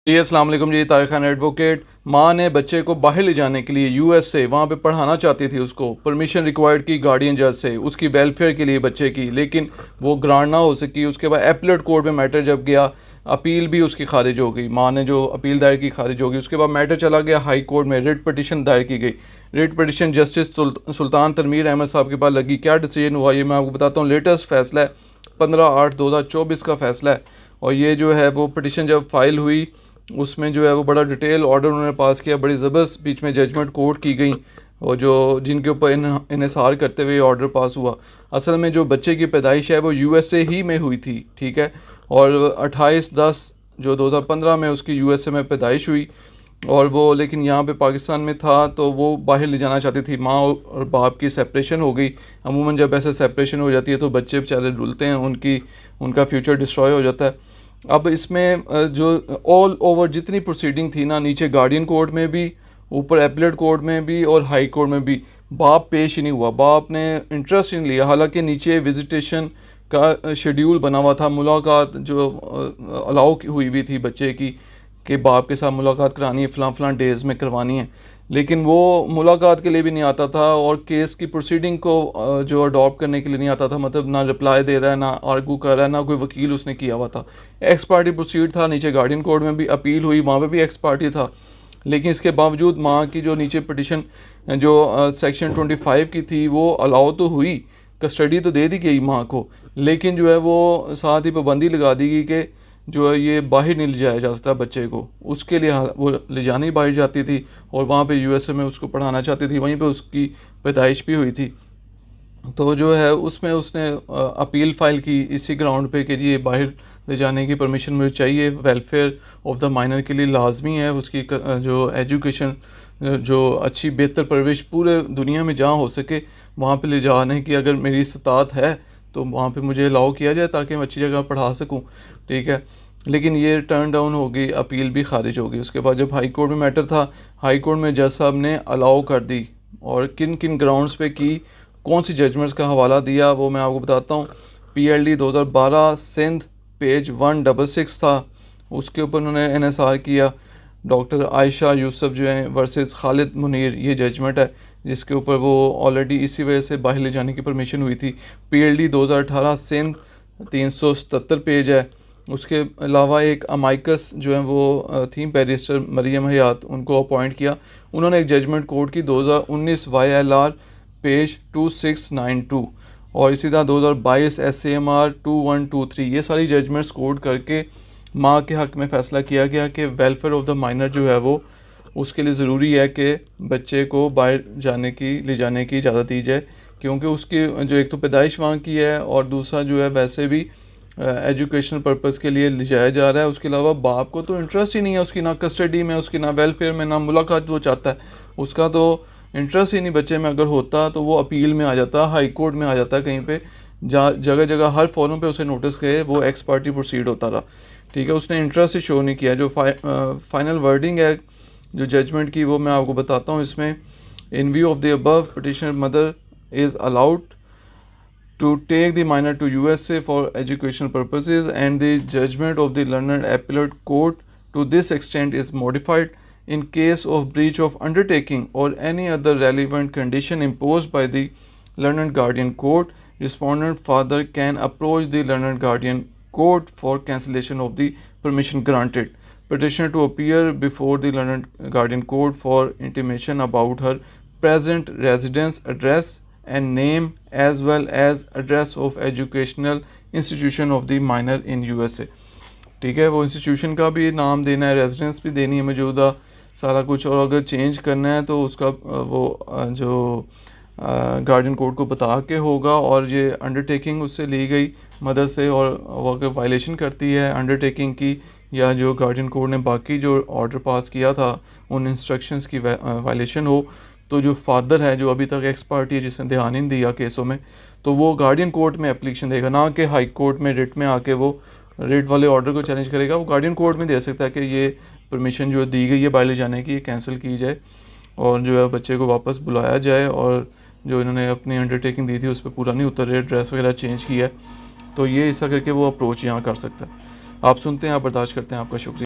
जी अस्सलाम वालेकुम जी। तारिक खान एडवोकेट। माँ ने बच्चे को बाहर ले जाने के लिए यूएस से वहाँ पे पढ़ाना चाहती थी, उसको परमिशन रिक्वायर्ड की गार्डियन जज से उसकी वेलफेयर के लिए बच्चे की, लेकिन वो ग्रांट ना हो सकी। उसके बाद एपलेट कोर्ट में मैटर जब गया, अपील भी उसकी खारिज हो गई, माँ ने जो अपील दायर की खारिज हो गई। उसके बाद मैटर चला गया हाई कोर्ट में, रिट पटिशन दायर की गई। रिट पटिशन जस्टिस सुल्तान तनवीर अहमद साहब के पास लगी। क्या डिसीजन हुआ ये मैं आपको बताता हूँ। लेटेस्ट फैसला है, 15/8/2024 का फैसला है। और ये जो है वो पटिशन जब फाइल हुई, उसमें जो है वो बड़ा डिटेल ऑर्डर उन्होंने पास किया, बड़ी ज़बरदस्त बीच में जजमेंट कोर्ट की गई, और जो जिनके ऊपर इन्हिसार करते हुए ऑर्डर पास हुआ। असल में जो बच्चे की पैदाइश है वो यूएसए ही में हुई थी, ठीक है। और 28/10 जो 2015 में उसकी यूएसए में पैदाइश हुई, और वो लेकिन यहाँ पे पाकिस्तान में था, तो वो बाहर ले जाना चाहती थी। माँ और बाप की सेपरेशन हो गई। अमूमन जब ऐसे सेपरेशन हो जाती है तो बच्चे बेचारे रुलते हैं, उनका फ्यूचर डिस्ट्रॉय हो जाता है। अब इसमें जो ऑल ओवर जितनी प्रोसीडिंग थी ना, नीचे गार्डियन कोर्ट में भी, ऊपर एपलेट कोर्ट में भी और हाई कोर्ट में भी, बाप पेश ही नहीं हुआ, बाप ने इंटरेस्ट ही नहीं लिया। हालांकि नीचे विजिटेशन का शेड्यूल बना हुआ था, मुलाकात जो अलाउ हुई हुई थी बच्चे की कि बाप के साथ मुलाकात करानी है, फ़लाँ डेज़ में करवानी है, लेकिन वो मुलाकात के लिए भी नहीं आता था, और केस की प्रोसीडिंग को जो अडॉप्ट करने के लिए नहीं आता था। मतलब ना रिप्लाई दे रहा है, ना आर्गू कर रहा है, ना कोई वकील उसने किया हुआ था। एक्स पार्टी प्रोसीड था। नीचे गार्डियन कोर्ट में भी अपील हुई, वहाँ पे भी एक्स पार्टी था, लेकिन इसके बावजूद माँ की जो नीचे पटिशन जो सेक्शन 25 की थी वो अलाउ तो हुई, कस्टडी तो दे दी गई माँ को, लेकिन जो है वो साथ ही पाबंदी लगा दी गई कि जो है ये बाहर नहीं ले जाया जा सकता बच्चे को। उसके लिए वो ले जानी बाहर जाती थी, और वहाँ पे यूएसए में उसको पढ़ाना चाहती थी, वहीं पे उसकी पैदाइश भी हुई थी। तो जो है उसमें उसने अपील फ़ाइल की इसी ग्राउंड पे कि ये बाहर ले जाने की परमिशन मुझे चाहिए, वेलफेयर ऑफ द माइनर के लिए लाजमी है उसकी जो एजुकेशन, जो अच्छी बेहतर परवरिश पूरे दुनिया में जहाँ हो सके वहाँ पे ले जाने की अगर मेरी इस्तात है तो वहाँ पे मुझे अलाउ किया जाए ताकि मैं अच्छी जगह पढ़ा सकूँ, ठीक है। लेकिन ये टर्न डाउन हो गई, अपील भी खारिज हो गई। उसके बाद जब हाई कोर्ट में मैटर था, हाई कोर्ट में जज साहब ने अलाउ कर दी, और किन किन ग्राउंड्स पे की, कौन सी जजमेंट्स का हवाला दिया वो मैं आपको बताता हूँ। PLD 2012 सिंध पेज 166 था, उसके ऊपर उन्होंने एनएसआर किया। डॉक्टर आयशा यूसुफ जो हैं वर्सेस खालिद मुनीर, ये जजमेंट है जिसके ऊपर वो ऑलरेडी इसी वजह से बाहर ले जाने की परमिशन हुई थी। PLD 2018 सिंध 377 पेज है। उसके अलावा एक अमाइकस जो है वो थी बैरिस्टर मरियम हयात, उनको अपॉइंट किया। उन्होंने एक जजमेंट कोर्ट की 2019 YLR पेज 2692, और इसी तरह 2022 SAMR 2123, ये सारी जजमेंट्स कोर्ट करके माँ के हक़ में फ़ैसला किया गया कि वेलफेयर ऑफ द माइनर जो है वो उसके लिए ज़रूरी है कि बच्चे को बाहर ले जाने की इजाज़त दी जाए, क्योंकि उसकी जो एक तो पैदाइश वहाँ की है, और दूसरा जो है वैसे भी एजुकेशनल पर्पज़ के लिए ले जाया जा रहा है। उसके अलावा बाप को तो इंटरेस्ट ही नहीं है उसकी, ना कस्टडी में उसकी, ना वेलफेयर में, ना मुलाकात वो चाहता है, उसका तो इंटरेस्ट ही नहीं बच्चे में। अगर होता तो वो अपील में आ जाता, हाई कोर्ट में आ जाता, कहीं पे जगह जगह हर फोरम पे उसे नोटिस गए, वो एक्स पार्टी प्रोसीड होता रहा, ठीक है। उसने इंटरेस्ट ही शो नहीं किया। जो फाइनल वर्डिंग है जो जजमेंट की वो मैं आपको बताता हूँ। इसमें इन view of the above petitioner mother is allowed to take the minor to USA for educational purposes, and the judgment of the learned appellate court to this extent is modified. In case of breach of undertaking or any other relevant condition imposed by the learned guardian court, respondent father can approach the learned guardian court for cancellation of the permission granted. Petitioner to appear before the learned guardian court for intimation about her present residence address and name as well as address of educational institution of the minor in USA, ठीक है। वो institution का भी नाम देना है, residence भी देनी है मौजूदा, सारा कुछ। और अगर चेंज करना है तो उसका वो जो गार्डियन कोर्ट को बता के होगा। और ये अंडरटेकिंग उससे ली गई मदर से, और वो अगर वायलेशन करती है अंडरटेकिंग की, या जो गार्डियन कोर्ट ने बाकी जो ऑर्डर पास किया था उन इंस्ट्रक्शंस की वायलेशन हो, तो जो फादर है जो अभी तक एक्स पार्टी है जिसने ध्यान नहीं दिया केसों में, तो वो गार्डियन कोर्ट में एप्लीकेशन देगा, ना कि हाई कोर्ट में रिट में आके वो रिट वाले ऑर्डर को चैलेंज करेगा। वो गार्डियन कोर्ट में दे सकता है कि ये परमिशन जो दी गई है बाहर ले जाने की, कैंसिल की जाए, और जो है बच्चे को वापस बुलाया जाए, और जो इन्होंने अपनी अंडरटेकिंग दी थी उस पर पूरा नहीं उतर रहे, ड्रेस वगैरह चेंज किया है, तो ये ऐसा करके वो अप्रोच यहाँ कर सकता है। आप सुनते हैं, आप बर्दाश्त करते हैं। आपका शुक्रिया।